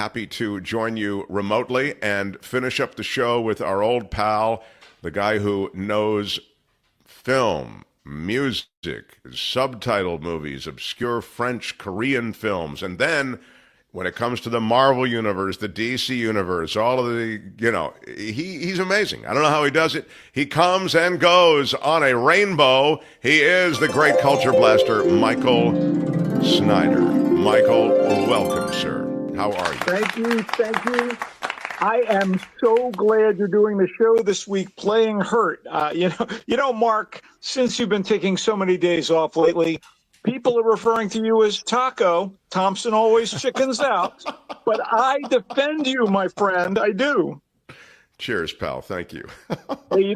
happy to join you remotely and finish up the show with our old pal, the guy who knows film, music, subtitled movies, obscure French, Korean films, and then when it comes to the Marvel universe, the DC universe, all of the, he's amazing. I don't know how he does it. He comes and goes on a rainbow. He is the great culture blaster, Michael Snyder. Michael, welcome, sir. How are you? Thank you. Thank you. I am so glad you're doing the show this week, playing hurt. Mark, since you've been taking so many days off lately, people are referring to you as Taco. Thompson always chickens out. But I defend you, my friend. I do. Cheers, pal. Thank you. Hey,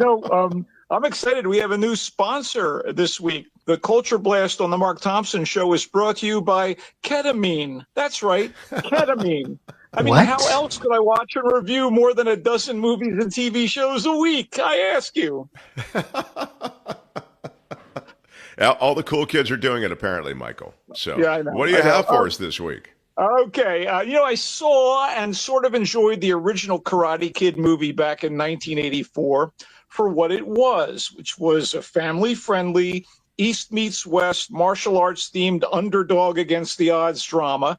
I'm excited. We have a new sponsor this week. The Culture Blast on the Mark Thompson Show is brought to you by ketamine. That's right, ketamine. I mean, What? How else could I watch and review more than a dozen movies and TV shows a week? I ask you. All the cool kids are doing it, apparently, Michael. So yeah, I know. What do you have for us this week? Okay. I saw and sort of enjoyed the original Karate Kid movie back in 1984 for what it was, which was a family-friendly East meets West martial arts themed underdog against the odds drama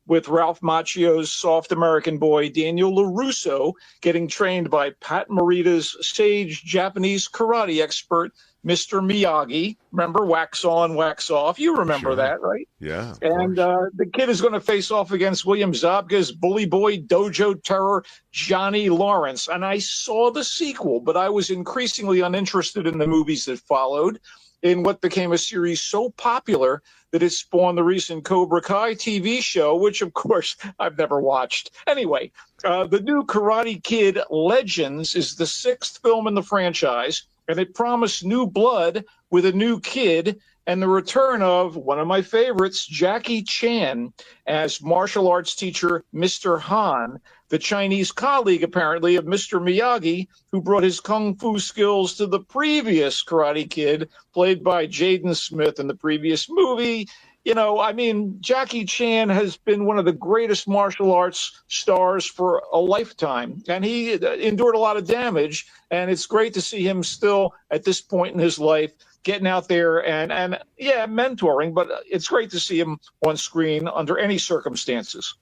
with Ralph Macchio's soft American boy Daniel LaRusso getting trained by Pat Morita's sage Japanese karate expert, Mr. Miyagi. Remember, wax on, wax off. You remember Sure. that, right? Yeah. And the kid is going to face off against William Zabka's bully boy dojo terror, Johnny Lawrence. And I saw the sequel, but I was increasingly uninterested in the movies that followed, in what became a series so popular that it spawned the recent Cobra Kai TV show, which, of course, I've never watched. Anyway, the new Karate Kid Legends is the 6th film in the franchise, and it promised new blood with a new kid and the return of one of my favorites, Jackie Chan, as martial arts teacher Mr. Han, the Chinese colleague, apparently, of Mr. Miyagi, who brought his kung fu skills to the previous Karate Kid, played by Jaden Smith in the previous movie. Jackie Chan has been one of the greatest martial arts stars for a lifetime, and he endured a lot of damage, and it's great to see him still at this point in his life getting out there and mentoring, but it's great to see him on screen under any circumstances.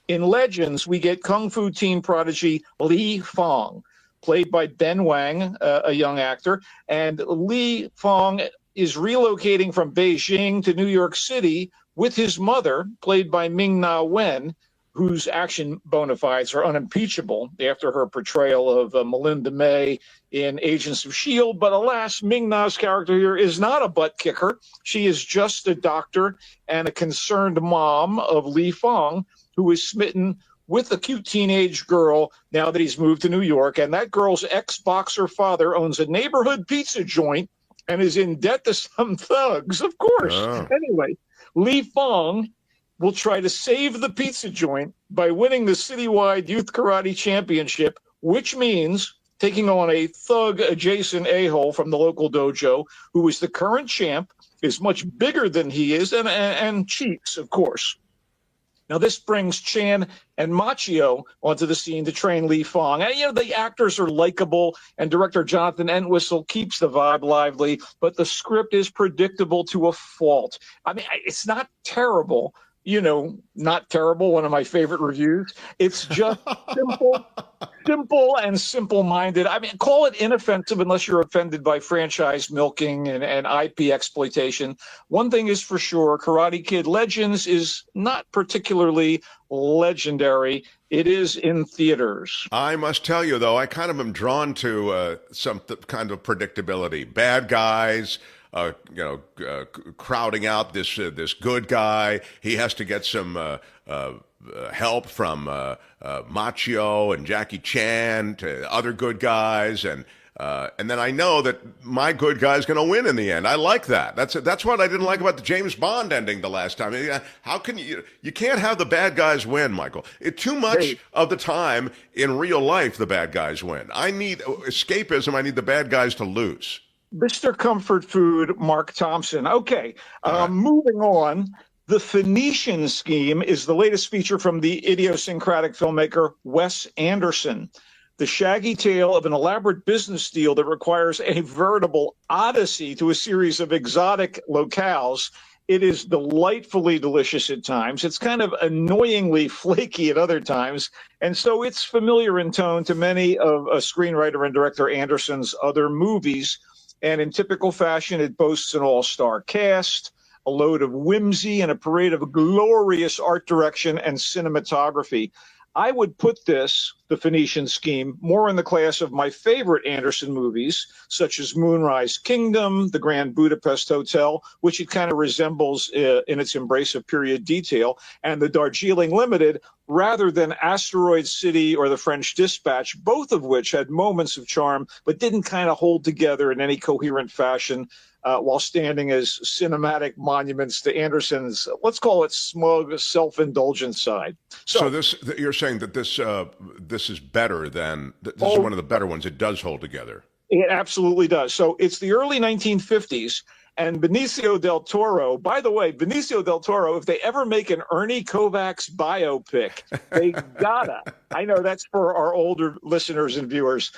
In Legends, we get Kung Fu teen prodigy Li Fong, played by Ben Wang, a young actor, and Li Fong is relocating from Beijing to New York City with his mother, played by Ming-Na Wen, whose action bona fides are unimpeachable after her portrayal of Melinda May in Agents of S.H.I.E.L.D. But alas, Ming-Na's character here is not a butt kicker. She is just a doctor and a concerned mom of Li Fong, who is smitten with a cute teenage girl now that he's moved to New York. And that girl's ex-boxer father owns a neighborhood pizza joint and is in debt to some thugs, of course. Oh. Anyway, Li Fong will try to save the pizza joint by winning the citywide youth karate championship, which means taking on a thug-adjacent a-hole from the local dojo, who is the current champ, is much bigger than he is, and cheats, of course. Now, this brings Chan and Macchio onto the scene to train Li Fong. And, the actors are likable, and director Jonathan Entwistle keeps the vibe lively, but the script is predictable to a fault. I mean, it's not terrible. Not terrible, one of my favorite reviews. It's just simple and simple-minded. I mean, call it inoffensive unless you're offended by franchise milking and IP exploitation. One thing is for sure, Karate Kid Legends is not particularly legendary. It is in theaters. I must tell you, though, I kind of am drawn to some kind of predictability. Bad guys, crowding out this good guy. He has to get some help from Macchio and Jackie Chan to other good guys, and then I know that my good guy is going to win in the end. I like that. That's what I didn't like about the James Bond ending the last time. How can you can't have the bad guys win, Michael? Too much of the time in real life, the bad guys win. I need escapism. I need the bad guys to lose. Mr. Comfort Food, Mark Thompson. Okay, moving on. The Phoenician Scheme is the latest feature from the idiosyncratic filmmaker Wes Anderson. The shaggy tale of an elaborate business deal that requires a veritable odyssey to a series of exotic locales. It is delightfully delicious at times. It's kind of annoyingly flaky at other times. And so it's familiar in tone to many of screenwriter and director Anderson's other movies. And in typical fashion, it boasts an all-star cast, a load of whimsy, and a parade of glorious art direction and cinematography. I would put this, The Phoenician Scheme, more in the class of my favorite Anderson movies, such as Moonrise Kingdom, The Grand Budapest Hotel, which it kind of resembles in its embrace of period detail, and The Darjeeling Limited, rather than Asteroid City or The French Dispatch, both of which had moments of charm, but didn't kind of hold together in any coherent fashion. While standing as cinematic monuments to Anderson's, let's call it smug, self-indulgent side. So this, you're saying that this is better than, this is one of the better ones. It does hold together. It absolutely does. So it's the early 1950s, and Benicio del Toro, by the way, Benicio del Toro, if they ever make an Ernie Kovacs biopic, they gotta, I know that's for our older listeners and viewers,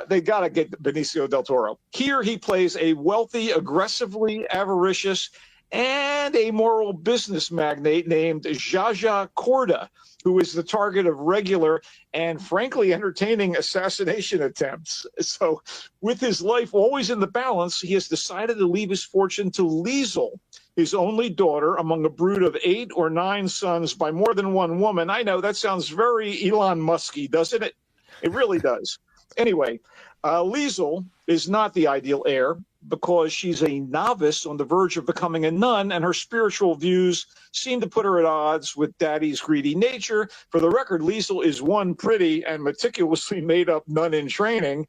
they gotta get Benicio del Toro. Here he plays a wealthy, aggressively avaricious, and amoral business magnate named Zsa Corda, who is the target of regular and frankly entertaining assassination attempts. So with his life always in the balance, he has decided to leave his fortune to Liesl, his only daughter among a brood of 8 or 9 sons by more than one woman. I know that sounds very Elon Musky, doesn't it? It really does. Anyway, Liesl is not the ideal heir because she's a novice on the verge of becoming a nun, and her spiritual views seem to put her at odds with daddy's greedy nature. For the record, Liesl is one pretty and meticulously made-up nun in training,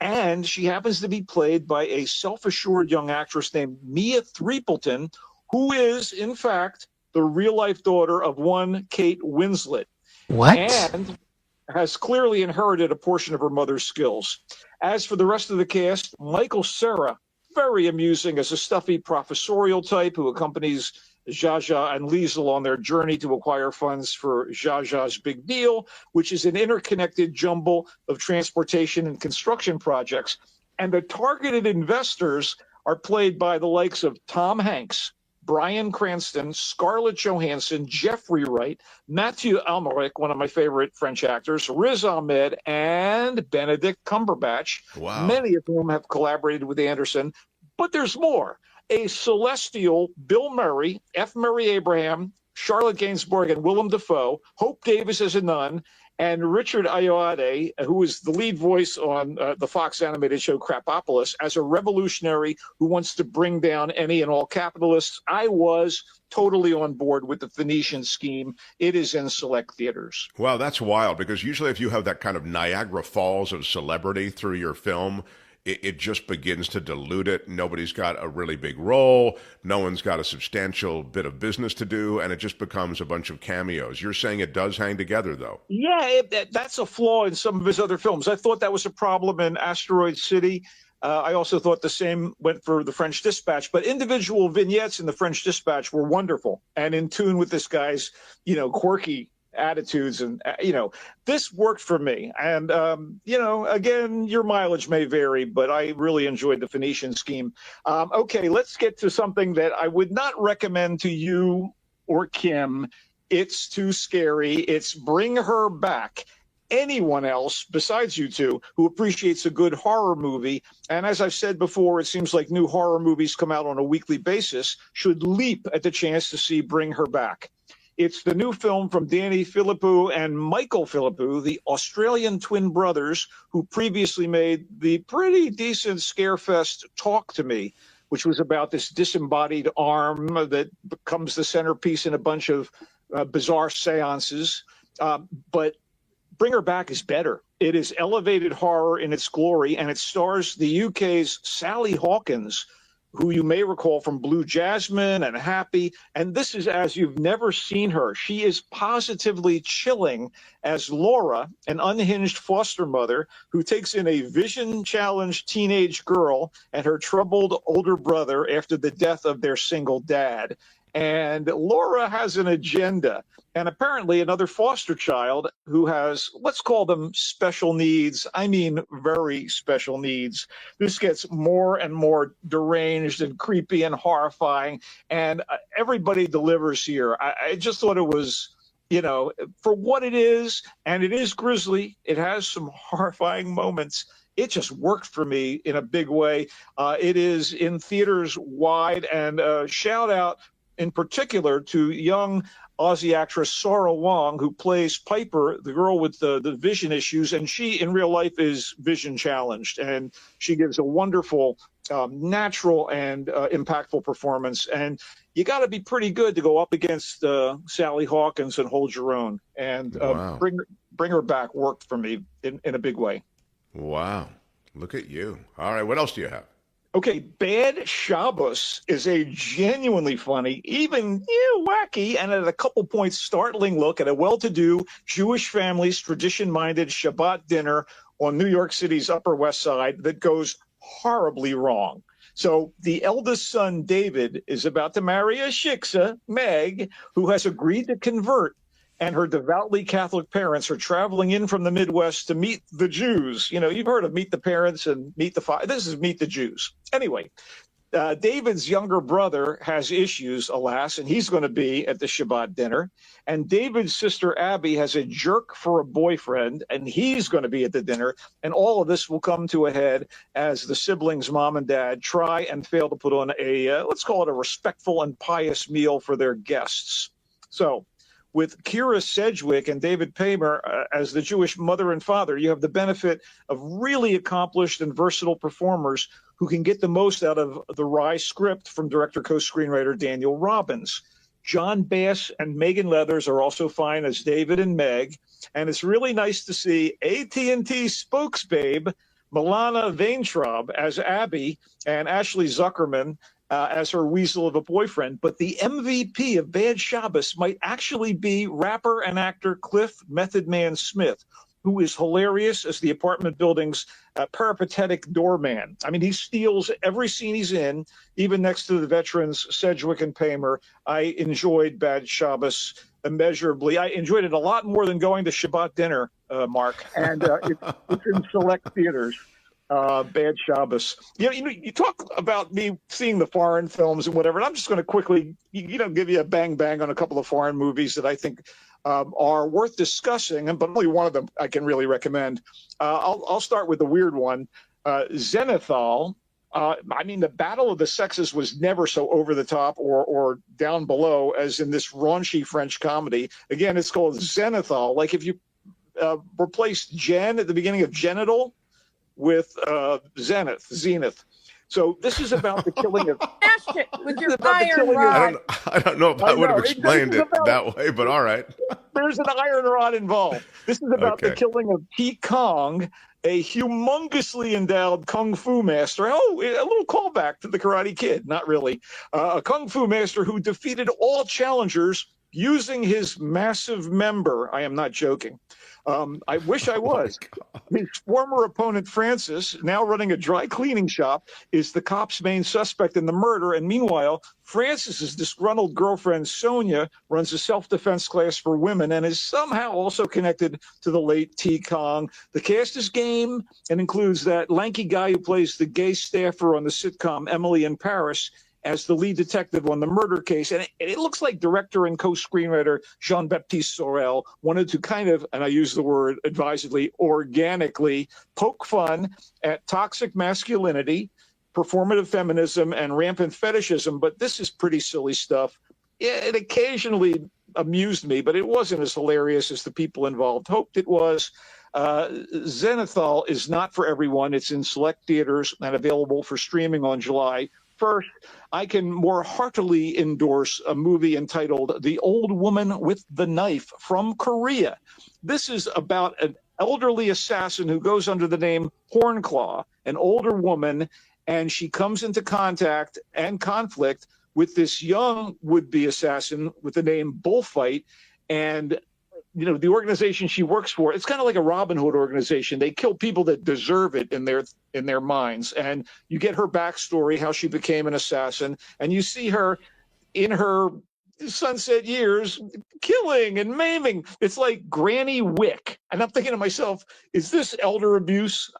and she happens to be played by a self-assured young actress named Mia Threepleton, who is, in fact, the real-life daughter of one Kate Winslet. What? And has clearly inherited a portion of her mother's skills. As for the rest of the cast, Michael Cera, very amusing as a stuffy professorial type who accompanies Zsa and Liesl on their journey to acquire funds for Zsa's big deal, which is an interconnected jumble of transportation and construction projects. And the targeted investors are played by the likes of Tom Hanks, Bryan Cranston, Scarlett Johansson, Jeffrey Wright, Mathieu Amalric, one of my favorite French actors, Riz Ahmed, and Benedict Cumberbatch, many of whom have collaborated with Anderson. But there's more. A celestial Bill Murray, F. Murray Abraham, Charlotte Gainsbourg, and Willem Dafoe, Hope Davis as a nun, and Richard Ayoade, who is the lead voice on the Fox animated show Crapopolis, as a revolutionary who wants to bring down any and all capitalists. I was totally on board with the Phoenician Scheme. It is in select theaters. Wow, that's wild, because usually if you have that kind of Niagara Falls of celebrity through your film, it just begins to dilute it. Nobody's got a really big role. No one's got a substantial bit of business to do, and it just becomes a bunch of cameos. You're saying it does hang together, though. Yeah, that's a flaw in some of his other films. I thought that was a problem in Asteroid City. I also thought the same went for The French Dispatch, but individual vignettes in The French Dispatch were wonderful and in tune with this guy's, quirky attitudes. And, this worked for me. And, again, your mileage may vary, but I really enjoyed the Phoenician Scheme. Okay, let's get to something that I would not recommend to you or Kim. It's too scary. It's Bring Her Back. Anyone else besides you two who appreciates a good horror movie, and as I've said before, it seems like new horror movies come out on a weekly basis, should leap at the chance to see Bring Her Back. It's the new film from Danny Philippou and Michael Philippou, the Australian twin brothers who previously made the pretty decent scarefest Talk to Me, which was about this disembodied arm that becomes the centerpiece in a bunch of bizarre seances. But Bring Her Back is better. It is elevated horror in its glory, and it stars the UK's Sally Hawkins, who you may recall from Blue Jasmine and Happy. And this is as you've never seen her. She is positively chilling as Laura, an unhinged foster mother who takes in a vision-challenged teenage girl and her troubled older brother after the death of their single dad. And Laura has an agenda. And apparently another foster child who has, let's call them special needs. I mean, very special needs. This gets more and more deranged and creepy and horrifying. And everybody delivers here. I just thought it was, for what it is, and it is grisly. It has some horrifying moments. It just worked for me in a big way. It is in theaters wide, and shout out in particular to young Aussie actress Sora Wong, who plays Piper, the girl with the vision issues, and she in real life is vision challenged, and she gives a wonderful, natural and impactful performance. And you got to be pretty good to go up against Sally Hawkins and hold your own. And Wow. bring her back worked for me in a big way. Wow. Look at you. All right. What else do you have? Okay, Bad Shabbos is a genuinely funny, even wacky, and at a couple points startling look at a well-to-do Jewish family's tradition-minded Shabbat dinner on New York City's Upper West Side that goes horribly wrong. So the eldest son, David, is about to marry a shiksa, Meg, who has agreed to convert, and her devoutly Catholic parents are traveling in from the Midwest to meet the Jews. You've heard of Meet the Parents and Meet the Father. This is Meet the Jews. Anyway, David's younger brother has issues, alas, and he's going to be at the Shabbat dinner. And David's sister, Abby, has a jerk for a boyfriend, and he's going to be at the dinner. And all of this will come to a head as the siblings, mom and dad, try and fail to put on let's call it a respectful and pious meal for their guests. So, with Kira Sedgwick and David Paymer as the Jewish mother and father, you have the benefit of really accomplished and versatile performers who can get the most out of the wry script from director co-screenwriter Daniel Robbins. John Bass and Megan Leathers are also fine as David and Meg, and it's really nice to see AT&T spokesbabe Milana Vaintraub as Abby and Ashley Zuckerman as her weasel of a boyfriend. But the MVP of Bad Shabbos might actually be rapper and actor Cliff Method Man Smith, who is hilarious as the apartment building's peripatetic doorman. I mean, he steals every scene he's in, even next to the veterans Sedgwick and Paymer. I enjoyed Bad Shabbos immeasurably. I enjoyed it a lot more than going to Shabbat dinner, Mark, and it's in select theaters. Bad Shabbos. You talk about me seeing the foreign films and whatever, and I'm just going to quickly, give you a bang on a couple of foreign movies that I think are worth discussing, but only one of them I can really recommend. I'll start with the weird one, Zenithal. The battle of the sexes was never so over the top or down below as in this raunchy French comedy. Again, it's called Zenithal. Like if you replaced Gen at the beginning of genital with Zenith. So this is about the killing of. Smash it with your iron rod. I don't know if I would have explained it that way, but all right. There's an iron rod involved. This is about the killing of T. Kong, a humongously endowed kung fu master. Oh, a little callback to the Karate Kid. Not really. A kung fu master who defeated all challengers using his massive member. I am not joking. I wish I was. His former opponent, Francis, now running a dry cleaning shop, is the cop's main suspect in the murder. And meanwhile, Francis's disgruntled girlfriend, Sonia, runs a self-defense class for women and is somehow also connected to the late T. Kong. The cast is game and includes that lanky guy who plays the gay staffer on the sitcom Emily in Paris as the lead detective on the murder case. And it looks like director and co-screenwriter Jean-Baptiste Sorel wanted to kind of, and I use the word advisedly, organically poke fun at toxic masculinity, performative feminism, and rampant fetishism. But this is pretty silly stuff. It occasionally amused me, but it wasn't as hilarious as the people involved hoped it was. Zenithal is not for everyone. It's in select theaters and available for streaming on July 1st. I can more heartily endorse a movie entitled The Old Woman with the Knife from Korea. This is about an elderly assassin who goes under the name Hornclaw, an older woman, and she comes into contact and conflict with this young would-be assassin with the name Bullfight. And the organization she works for, it's kind of like a Robin Hood organization. They kill people that deserve it in their minds. And you get her backstory, how she became an assassin, and you see her in her sunset years, killing and maiming. It's like Granny Wick. And I'm thinking to myself, is this elder abuse?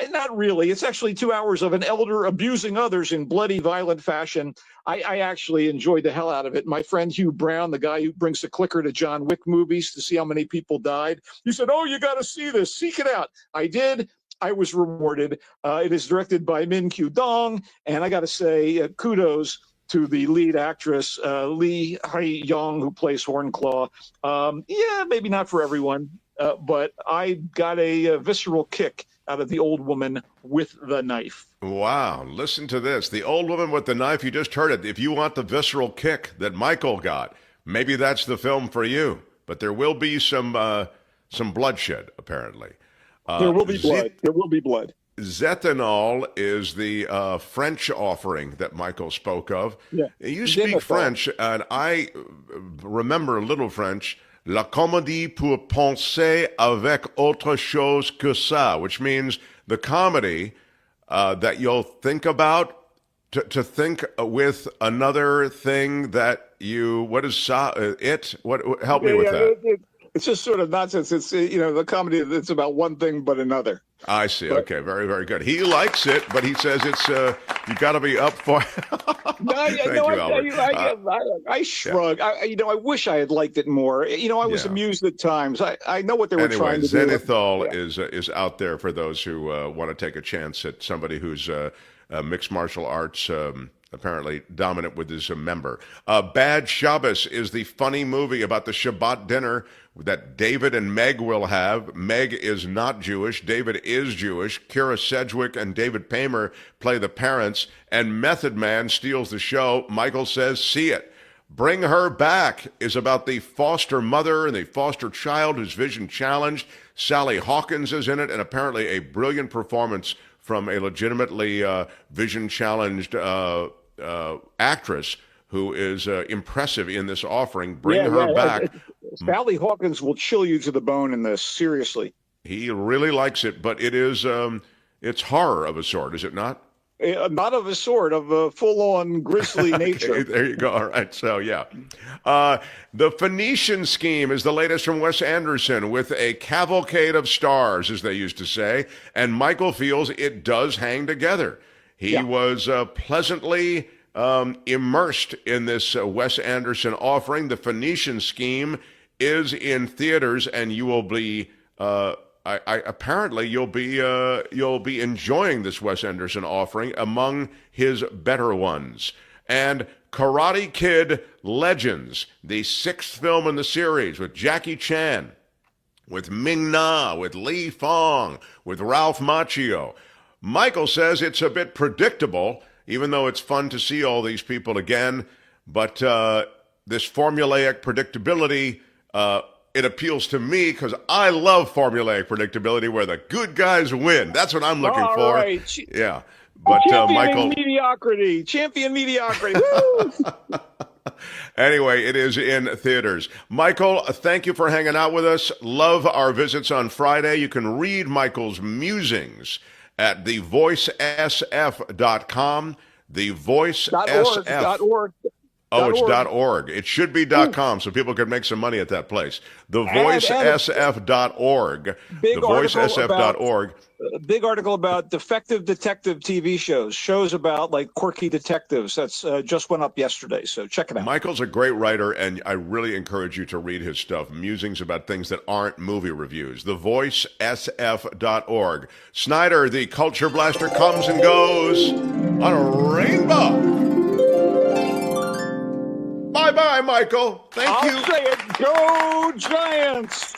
Not really. It's actually 2 hours of an elder abusing others in bloody, violent fashion. I actually enjoyed the hell out of it. My friend Hugh Brown, the guy who brings the clicker to John Wick movies to see how many people died, he said, "Oh, you got to see this. Seek it out." I did. I was rewarded. It is directed by Min Kyu Dong, and I got to say, kudos to the lead actress, Lee Hae-young, who plays Hornclaw. Yeah, maybe not for everyone, but I got a visceral kick out of the old woman with the knife. Wow, listen to this. The old woman with the knife, you just heard it. If you want the visceral kick that Michael got, maybe that's the film for you. But there will be some bloodshed, apparently. There will be blood. There will be blood. Zetanol is the French offering that Michael spoke of. Yeah. You speak French, and I remember a little French. La comédie pour penser avec autre chose que ça, which means the comedy that you'll think about, to think with another thing that you, what is ça, it? What, help me with that. It's just sort of nonsense. It's, the comedy that's about one thing but another. I see. Okay, very, very good. He likes it, but he says it's you got to be up for. I shrug. Yeah. I wish I had liked it more. I was amused at times. I know what they were trying to do. Zenithal is out there for those who want to take a chance at somebody who's mixed martial arts. Apparently dominant with his member. Bad Shabbos is the funny movie about the Shabbat dinner that David and Meg will have. Meg is not Jewish. David is Jewish. Kira Sedgwick and David Paymer play the parents, and Method Man steals the show. Michael says, see it. Bring Her Back is about the foster mother and the foster child whose vision challenged. Sally Hawkins is in it, and apparently a brilliant performance from a legitimately vision-challenged actress who is impressive in this offering. Bring her back. Sally Hawkins will chill you to the bone in this, seriously. He really likes it, but it is it's horror of a sort, is it not? Not of a sort, of a full-on grisly nature. Okay, there you go. All right, so yeah. The Phoenician Scheme is the latest from Wes Anderson with a cavalcade of stars, as they used to say, and Michael feels it does hang together. He was pleasantly immersed in this Wes Anderson offering. The Phoenician Scheme is in theaters, and you will be apparently you'll be enjoying this Wes Anderson offering among his better ones. And Karate Kid Legends, the 6th film in the series with Jackie Chan, with Ming Na, with Lee Fong, with Ralph Macchio. Michael says it's a bit predictable, even though it's fun to see all these people again. But this formulaic predictability, it appeals to me because I love formulaic predictability where the good guys win. That's what I'm looking for. Right. Yeah. But Michael, champion mediocrity. Woo! Anyway, it is in theaters. Michael, thank you for hanging out with us. Love our visits on Friday. You can read Michael's musings at thevoicesf.com. Thevoicesf.org. Oh, it's .org. It should be .com so people can make some money at that place. Thevoicesf.org. Thevoicesf.org. Big article about defective detective TV shows about like quirky detectives. That's just went up yesterday, so check it out. Michael's a great writer, and I really encourage you to read his stuff. Musings about things that aren't movie reviews. Thevoicesf.org. Snyder, the Culture Blaster, comes and goes on a rainbow. Bye-bye, Michael. Thank you. I'll say it. Go Giants!